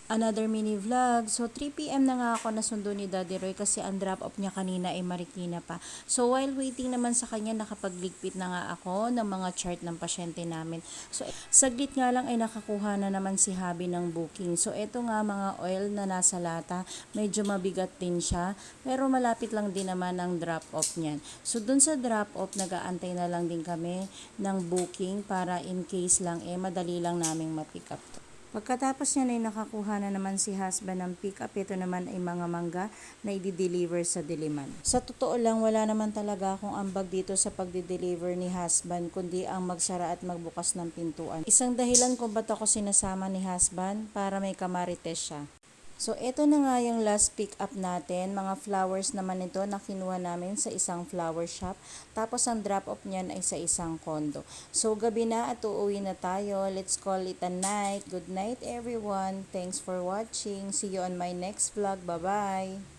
another mini vlog. So 3 p.m. na nga ako nasundo ni Daddy Roy kasi ang drop off niya kanina ay Marikina pa. So while waiting naman sa kanya, nakapagligpit na nga ako ng mga chart ng pasyente namin. So saglit nga lang ay nakakuha na naman si Habi ng booking. So eto nga mga oil na nasa lata, medyo mabigat din siya, pero malapit lang din naman ang drop off niyan. So dun sa drop off, nag-aantay na lang din kami ng booking para in case lang madali lang naming ma-pick up. Pagkatapos niya ay nakakuha na naman si husband ng pick-up. Ito naman ay mga mangga na i-deliver sa Diliman. Sa totoo lang, wala naman talaga akong ambag dito sa pagdi-deliver ni husband, kundi ang magsara at magbukas ng pintuan. Isang dahilan kung ba't ako sinasama ni husband, para may kamarites siya. So, ito na nga yung last pick up natin. Mga flowers naman ito na kinuha namin sa isang flower shop. Tapos, ang drop off niyan ay sa isang condo. So, gabi na at uuwi na tayo. Let's call it a night. Good night, everyone. Thanks for watching. See you on my next vlog. Bye-bye.